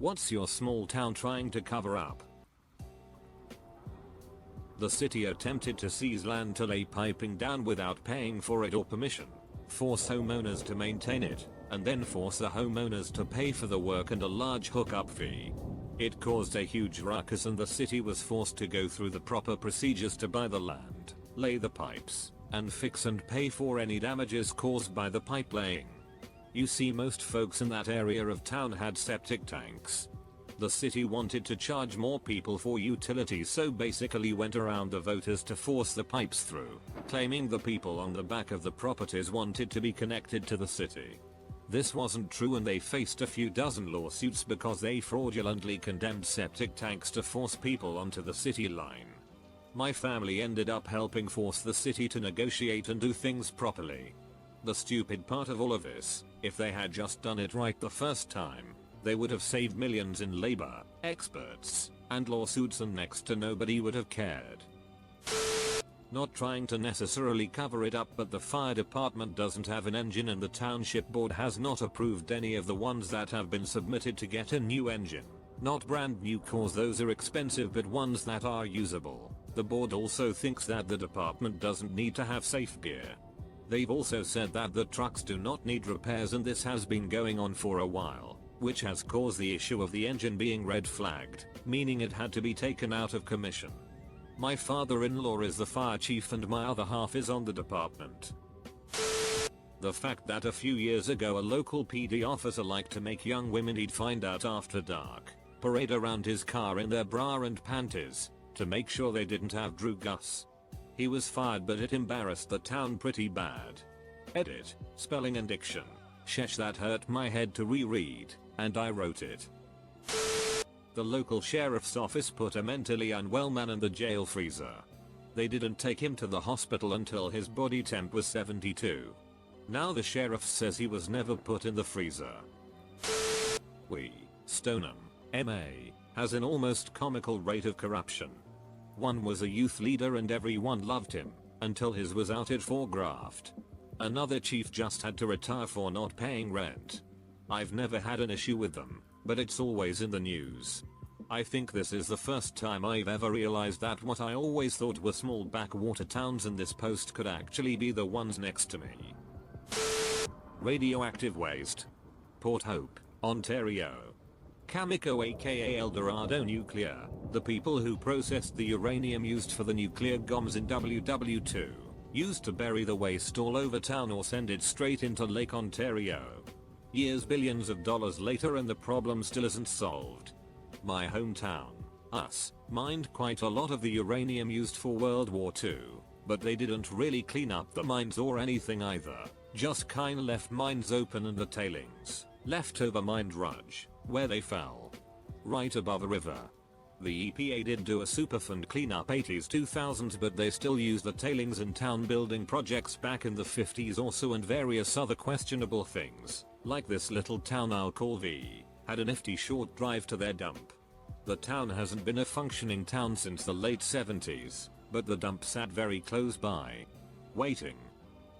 What's your small town trying to cover up? The city attempted to seize land to lay piping down without paying for it or permission, force homeowners to maintain it, and then force the homeowners to pay for the work and a large hookup fee. It caused a huge ruckus and the city was forced to go through the proper procedures to buy the land, lay the pipes, and fix and pay for any damages caused by the pipe laying. You see, most folks in that area of town had septic tanks. The city wanted to charge more people for utilities, so basically went around the voters to force the pipes through, claiming the people on the back of the properties wanted to be connected to the city. This wasn't true and they faced a few dozen lawsuits because they fraudulently condemned septic tanks to force people onto the city line. My family ended up helping force the city to negotiate and do things properly. The stupid part of all of this, if they had just done it right the first time, they would have saved millions in labor, experts, and lawsuits, and next to nobody would have cared. Not trying to necessarily cover it up, but the fire department doesn't have an engine and the township board has not approved any of the ones that have been submitted to get a new engine. Not brand new cause those are expensive, but ones that are usable. The board also thinks that the department doesn't need to have safe gear. They've also said that the trucks do not need repairs, and this has been going on for a while, which has caused the issue of the engine being red flagged, meaning it had to be taken out of commission. My father-in-law is the fire chief and my other half is on the department. The fact that a few years ago a local PD officer liked to make young women he'd find out after dark parade around his car in their bra and panties to make sure they didn't have drugs. He was fired, but it embarrassed the town pretty bad. Edit, spelling and diction. Sheesh, that hurt my head to reread, and I wrote it. The local sheriff's office put a mentally unwell man in the jail freezer. They didn't take him to the hospital until his body temp was 72. Now the sheriff says he was never put in the freezer. Stoneham, MA, has an almost comical rate of corruption. One was a youth leader and everyone loved him, until his was outed for graft. Another chief just had to retire for not paying rent. I've never had an issue with them, but it's always in the news. I think this is the first time I've ever realized that what I always thought were small backwater towns in this post could actually be the ones next to me. Radioactive waste. Port Hope, Ontario. Cameco aka El Dorado Nuclear, the people who processed the uranium used for the nuclear bombs in WW2, used to bury the waste all over town or send it straight into Lake Ontario. Years, billions of dollars later, and the problem still isn't solved. My hometown, us, mined quite a lot of the uranium used for World War II, but they didn't really clean up the mines or anything either, just kinda left mines open and the tailings, leftover mined rudge, where they fell. Right above a river. The EPA did do a Superfund cleanup 80s 2000s, but they still use the tailings in town building projects back in the 50s also, and various other questionable things, like this little town I'll call V, had a nifty short drive to their dump. The town hasn't been a functioning town since the late 70s, but the dump sat very close by. Waiting.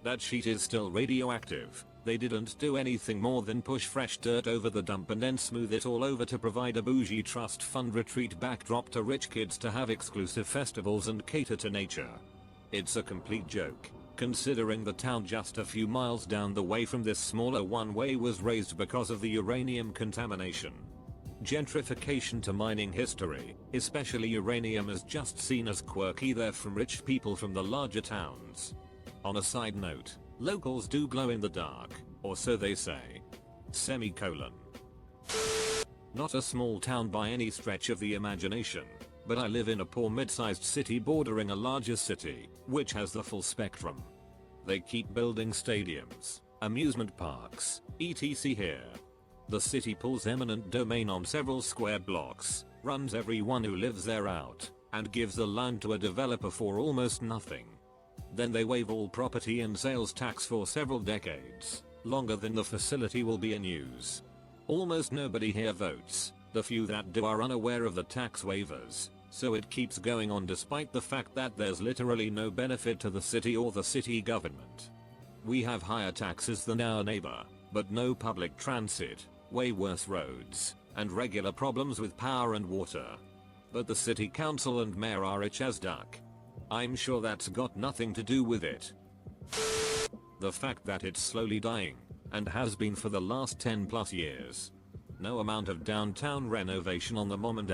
That sheet is still radioactive. They didn't do anything more than push fresh dirt over the dump and then smooth it all over to provide a bougie trust fund retreat backdrop to rich kids to have exclusive festivals and cater to nature. It's a complete joke, considering the town just a few miles down the way from this smaller one-way was razed because of the uranium contamination. Gentrification to mining history, especially uranium, is just seen as quirky there from rich people from the larger towns. On a side note, locals do glow in the dark, or so they say. Semicolon. Not a small town by any stretch of the imagination, but I live in a poor mid-sized city bordering a larger city, which has the full spectrum. They keep building stadiums, amusement parks, etc. here. The city pulls eminent domain on several square blocks, runs everyone who lives there out, and gives the land to a developer for almost nothing. Then they waive all property and sales tax for several decades, longer than the facility will be in use. Almost nobody here votes, the few that do are unaware of the tax waivers, so it keeps going on despite the fact that there's literally no benefit to the city or the city government. We have higher taxes than our neighbor, but no public transit, way worse roads, and regular problems with power and water. But the city council and mayor are rich as duck. I'm sure that's got nothing to do with it. The fact that it's slowly dying, and has been for the last 10 plus years. No amount of downtown renovation on the mom and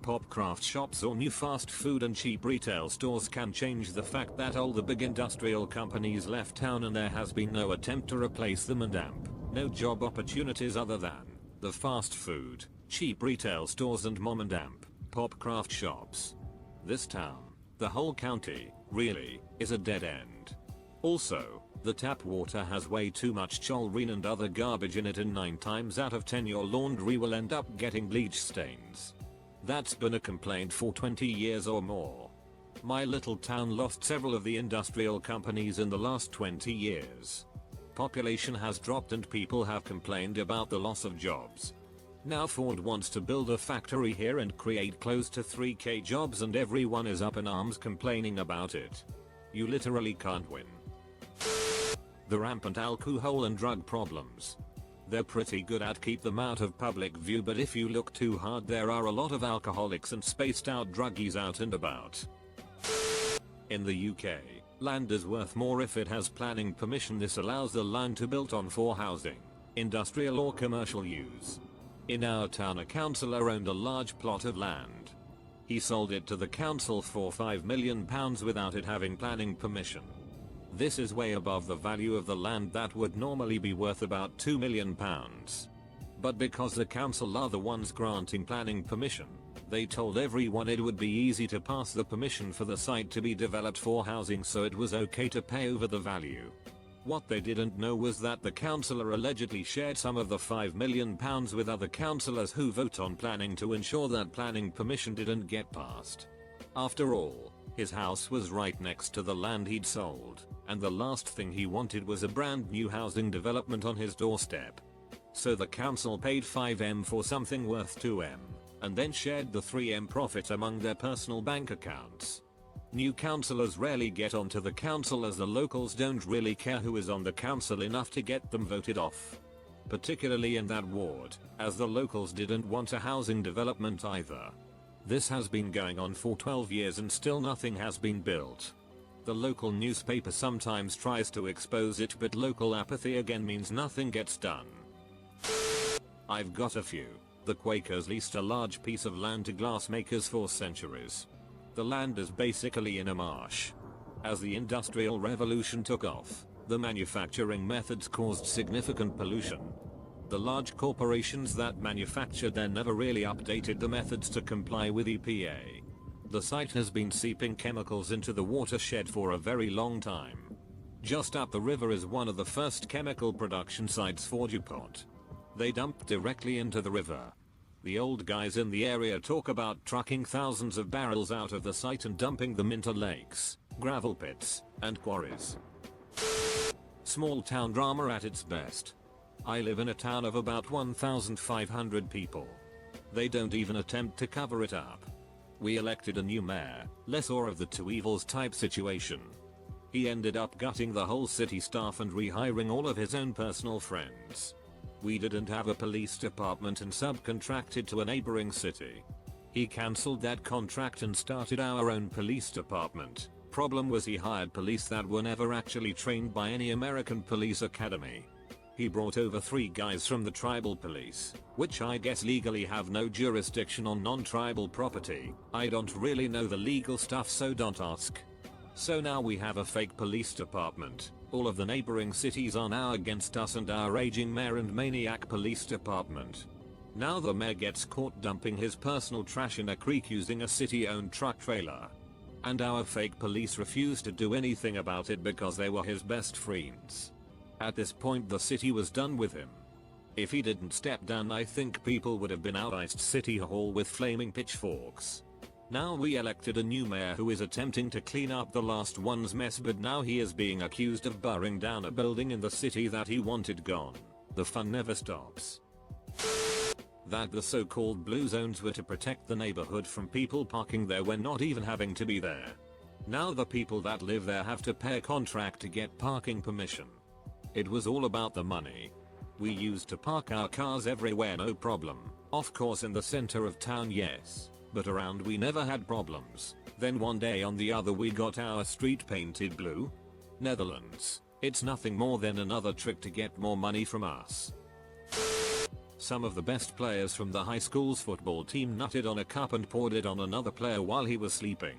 pop craft shops or new fast food and cheap retail stores can change the fact that all the big industrial companies left town and there has been no attempt to replace them and no job opportunities other than the fast food, cheap retail stores and mom and pop craft shops. This town, the whole county, really, is a dead end. Also, the tap water has way too much chlorine and other garbage in it, and 9 times out of 10 your laundry will end up getting bleach stains. That's been a complaint for 20 years or more. My little town lost several of the industrial companies in the last 20 years. Population has dropped and people have complained about the loss of jobs. Now Ford wants to build a factory here and create close to 3k jobs and everyone is up in arms complaining about it. You literally can't win. The rampant alcohol and drug problems. They're pretty good at keep them out of public view, but if you look too hard there are a lot of alcoholics and spaced out druggies out and about. In the UK, land is worth more if it has planning permission. This allows the land to build on for housing, industrial or commercial use. In our town a councillor owned a large plot of land. He sold it to the council for £5 million without it having planning permission. This is way above the value of the land that would normally be worth about £2 million. But because the council are the ones granting planning permission, they told everyone it would be easy to pass the permission for the site to be developed for housing, so it was okay to pay over the value. What they didn't know was that the councillor allegedly shared some of the £5 million with other councillors who vote on planning to ensure that planning permission didn't get passed. After all, his house was right next to the land he'd sold, and the last thing he wanted was a brand new housing development on his doorstep. So the council paid £5M for something worth £2M, and then shared the £3M profit among their personal bank accounts. New councillors rarely get onto the council as the locals don't really care who is on the council enough to get them voted off. Particularly in that ward, as the locals didn't want a housing development either. This has been going on for 12 years and still nothing has been built. The local newspaper sometimes tries to expose it, but local apathy again means nothing gets done. I've got a few. The Quakers leased a large piece of land to glassmakers for centuries. The land is basically in a marsh. As the Industrial Revolution took off, the manufacturing methods caused significant pollution. The large corporations that manufactured there never really updated the methods to comply with EPA. The site has been seeping chemicals into the watershed for a very long time. Just up the river is one of the first chemical production sites for DuPont. They dumped directly into the river. The old guys in the area talk about trucking thousands of barrels out of the site and dumping them into lakes, gravel pits, and quarries. Small town drama at its best. I live in a town of about 1,500 people. They don't even attempt to cover it up. We elected a new mayor, lesser of the two evils type situation. He ended up gutting the whole city staff and rehiring all of his own personal friends. We didn't have a police department and subcontracted to a neighboring city. He cancelled that contract and started our own police department. Problem was he hired police that were never actually trained by any American police academy. He brought over 3 guys from the tribal police, which I guess legally have no jurisdiction on non-tribal property. I don't really know the legal stuff, so don't ask. So now we have a fake police department. All of the neighboring cities are now against us and our raging mayor and maniac police department. Now the mayor gets caught dumping his personal trash in a creek using a city-owned truck trailer. And our fake police refused to do anything about it because they were his best friends. At this point the city was done with him. If he didn't step down, I think people would have been outiced City Hall with flaming pitchforks. Now we elected a new mayor who is attempting to clean up the last one's mess, but now he is being accused of burning down a building in the city that he wanted gone. The fun never stops. That the so-called blue zones were to protect the neighborhood from people parking there when not even having to be there. Now the people that live there have to pay a contract to get parking permission. It was all about the money. We used to park our cars everywhere, no problem. Of course in the center of town yes, but around we never had problems. Then one day on the other we got our street painted blue. Netherlands. It's nothing more than another trick to get more money from us. Some of the best players from the high school's football team nutted on a cup and poured it on another player while he was sleeping.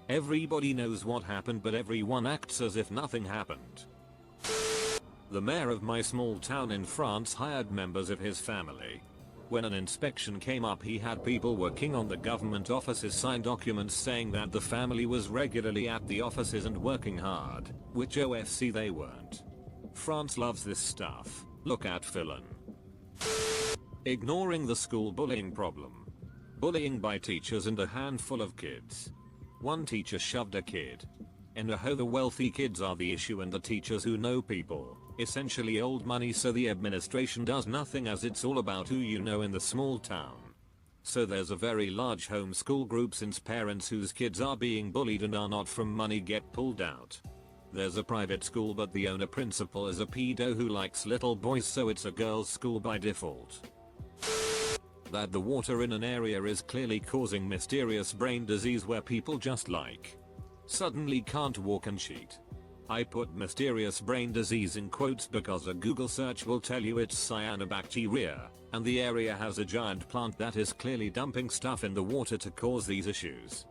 Everybody knows what happened but everyone acts as if nothing happened. The mayor of my small town in France hired members of his family. When an inspection came up he had people working on the government offices sign documents saying that the family was regularly at the offices and working hard, which OFC they weren't. France loves this stuff. Look at Finland. Ignoring the school bullying problem. Bullying by teachers and a handful of kids. One teacher shoved a kid. In a hoe the wealthy kids are the issue and the teachers who know people, essentially old money, so the administration does nothing as it's all about who you know in the small town. So there's a very large homeschool group since parents whose kids are being bullied and are not from money get pulled out. There's a private school but the owner principal is a pedo who likes little boys, so it's a girls' school by default. That the water in an area is clearly causing mysterious brain disease where people just suddenly can't walk and cheat. I put mysterious brain disease in quotes because a Google search will tell you it's cyanobacteria, and the area has a giant plant that is clearly dumping stuff in the water to cause these issues.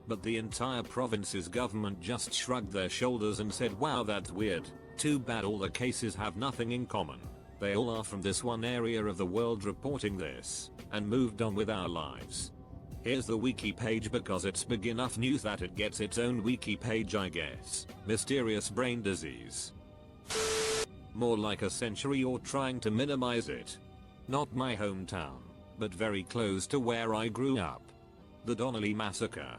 But the entire province's government just shrugged their shoulders and said, wow, that's weird, too bad all the cases have nothing in common. They all are from this one area of the world reporting this, and moved on with our lives. Here's the wiki page because it's big enough news that it gets its own wiki page, I guess. Mysterious brain disease. More like a century or trying to minimize it. Not my hometown, but very close to where I grew up. The Donnelly Massacre.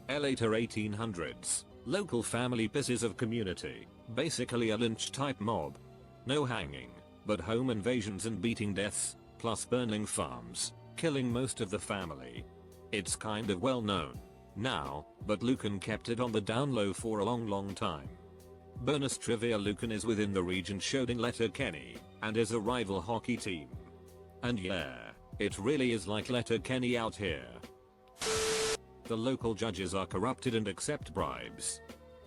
Later 1800s. Local family pisses of community. Basically a lynch type mob. No hanging, but home invasions and beating deaths, plus burning farms, killing most of the family. It's kind of well known now, but Lucan kept it on the down low for a long time. Bonus trivia: Lucan is within the region showed in Letterkenny, and is a rival hockey team. And yeah, it really is like Letterkenny out here. The local judges are corrupted and accept bribes.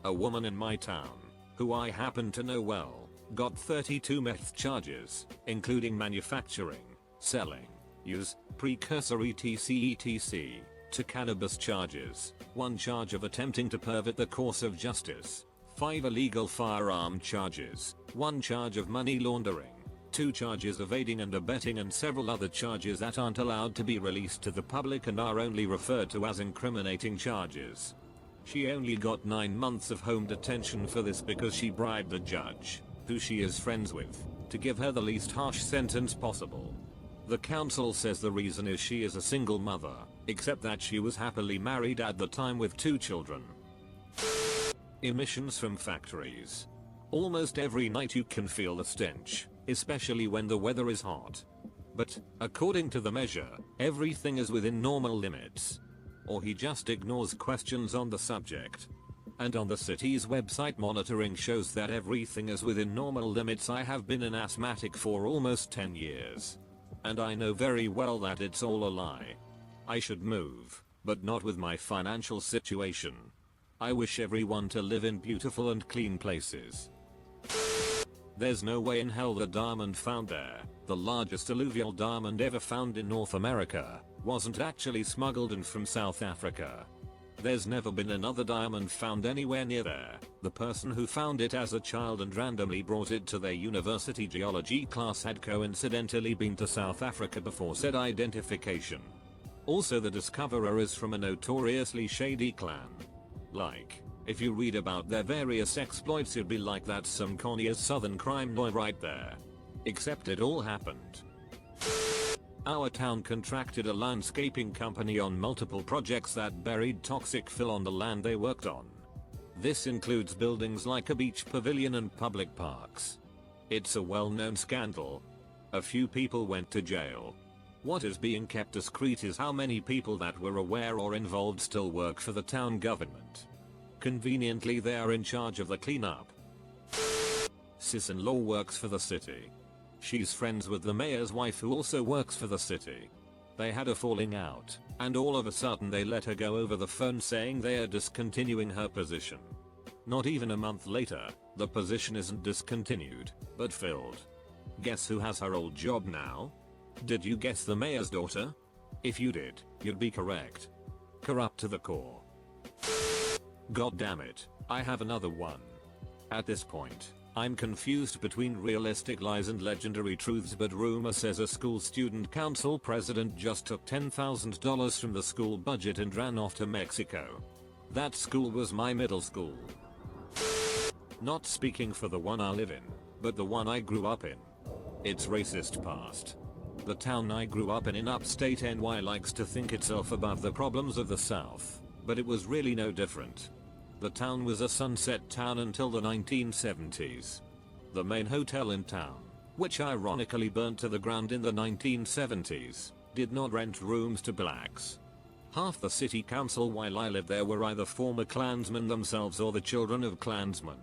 A woman in my town, who I happen to know well, got 32 meth charges, including manufacturing, selling, use, precursor etc. to cannabis charges, 1 charge of attempting to pervert the course of justice, 5 illegal firearm charges, 1 charge of money laundering, 2 charges of aiding and abetting, and several other charges that aren't allowed to be released to the public and are only referred to as incriminating charges. She only got 9 months of home detention for this because she bribed the judge, who she is friends with, to give her the least harsh sentence possible. The council says the reason is she is a single mother, except that she was happily married at the time with 2 children. Emissions from factories. Almost every night you can feel the stench, especially when the weather is hot. But, according to the measure, everything is within normal limits. Or he just ignores questions on the subject. And on the city's website, monitoring shows that everything is within normal limits. I have been an asthmatic for almost 10 years. And I know very well that it's all a lie. I should move, but not with my financial situation. I wish everyone to live in beautiful and clean places. There's no way in hell the diamond found there, the largest alluvial diamond ever found in North America, wasn't actually smuggled in from South Africa. There's never been another diamond found anywhere near there. The person who found it as a child and randomly brought it to their university geology class had coincidentally been to South Africa before said identification. Also, the discoverer is from a notoriously shady clan. Like, if you read about their various exploits you'd be like, that's some conny-ass southern crime lawyer right there. Except it all happened. Our town contracted a landscaping company on multiple projects that buried toxic fill on the land they worked on. This includes buildings like a beach pavilion and public parks. It's a well-known scandal. A few people went to jail. What is being kept discreet is how many people that were aware or involved still work for the town government. Conveniently, they are in charge of the cleanup. Sis-in-law works for the city. She's friends with the mayor's wife who also works for the city. They had a falling out, and all of a sudden they let her go over the phone saying they are discontinuing her position. Not even a month later, the position isn't discontinued, but filled. Guess who has her old job now? Did you guess the mayor's daughter? If you did, you'd be correct. Corrupt to the core. God damn it, I have another one. At this point, I'm confused between realistic lies and legendary truths, but rumor says a school student council president just took $10,000 from the school budget and ran off to Mexico. That school was my middle school. Not speaking for the one I live in, but the one I grew up in. It's racist past. The town I grew up in upstate NY likes to think itself above the problems of the South, but it was really no different. The town was a sunset town until the 1970s. The main hotel in town, which ironically burnt to the ground in the 1970s, did not rent rooms to blacks. Half the city council while I lived there were either former Klansmen themselves or the children of Klansmen.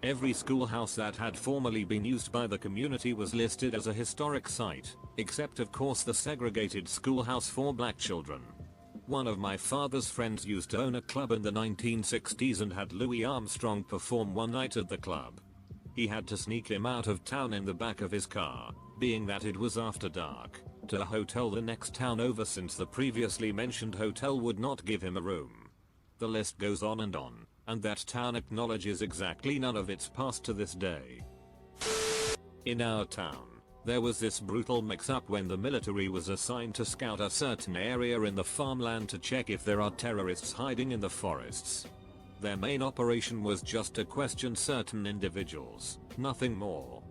Every schoolhouse that had formerly been used by the community was listed as a historic site, except of course the segregated schoolhouse for black children. One of my father's friends used to own a club in the 1960s and had Louis Armstrong perform one night at the club. He had to sneak him out of town in the back of his car, being that it was after dark, to a hotel the next town over since the previously mentioned hotel would not give him a room. The list goes on, and that town acknowledges exactly none of its past to this day. In our town, there was this brutal mix-up when the military was assigned to scout a certain area in the farmland to check if there are terrorists hiding in the forests. Their main operation was just to question certain individuals, nothing more.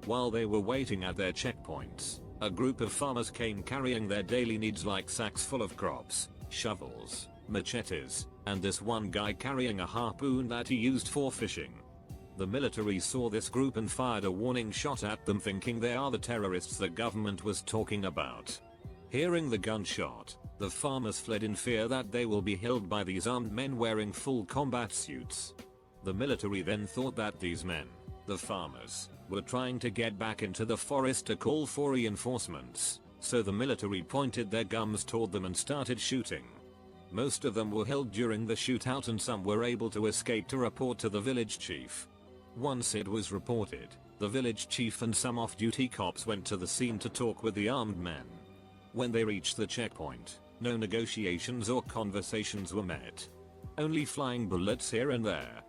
While they were waiting at their checkpoints, a group of farmers came carrying their daily needs like sacks full of crops, shovels, machetes, and this one guy carrying a harpoon that he used for fishing. The military saw this group and fired a warning shot at them, thinking they are the terrorists the government was talking about. Hearing the gunshot, the farmers fled in fear that they will be killed by these armed men wearing full combat suits. The military then thought that these men, the farmers, were trying to get back into the forest to call for reinforcements, so the military pointed their guns toward them and started shooting. Most of them were killed during the shootout and some were able to escape to report to the village chief. Once it was reported, the village chief and some off-duty cops went to the scene to talk with the armed men. When they reached the checkpoint, no negotiations or conversations were met. Only flying bullets here and there.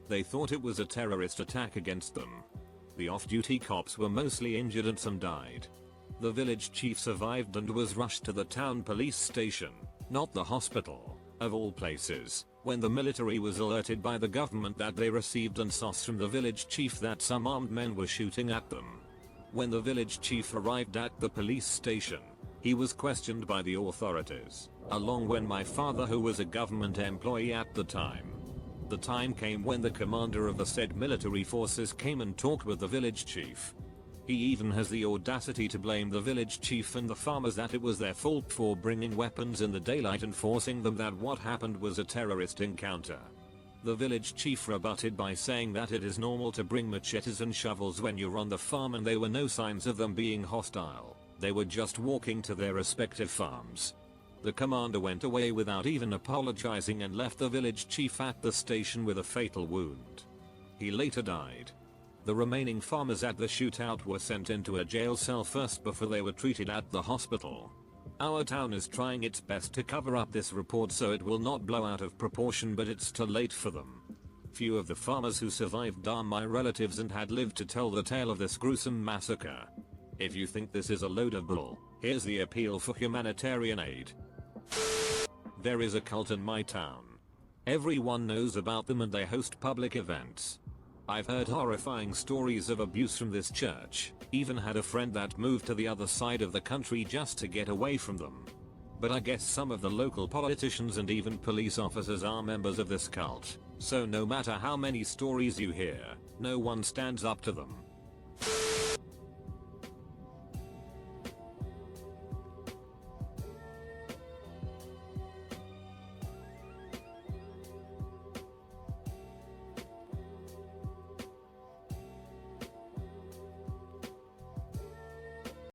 They thought it was a terrorist attack against them. The off-duty cops were mostly injured and some died. The village chief survived and was rushed to the town police station, not the hospital, of all places, when the military was alerted by the government that they received an SOS from the village chief that some armed men were shooting at them. When the village chief arrived at the police station, he was questioned by the authorities, along with my father who was a government employee at the time. The time came when the commander of the said military forces came and talked with the village chief. He even has the audacity to blame the village chief and the farmers that it was their fault for bringing weapons in the daylight and forcing them that what happened was a terrorist encounter. The village chief rebutted by saying that it is normal to bring machetes and shovels when you're on the farm and there were no signs of them being hostile. They were just walking to their respective farms. The commander went away without even apologizing and left the village chief at the station with a fatal wound. He later died. The remaining farmers at the shootout were sent into a jail cell first before they were treated at the hospital. Our town is trying its best to cover up this report so it will not blow out of proportion, but it's too late for them. Few of the farmers who survived are my relatives and had lived to tell the tale of this gruesome massacre. If you think this is a load of bull, here's the appeal for humanitarian aid. There is a cult in my town. Everyone knows about them and they host public events. I've heard horrifying stories of abuse from this church, even had a friend that moved to the other side of the country just to get away from them. But I guess some of the local politicians and even police officers are members of this cult, so no matter how many stories you hear, no one stands up to them.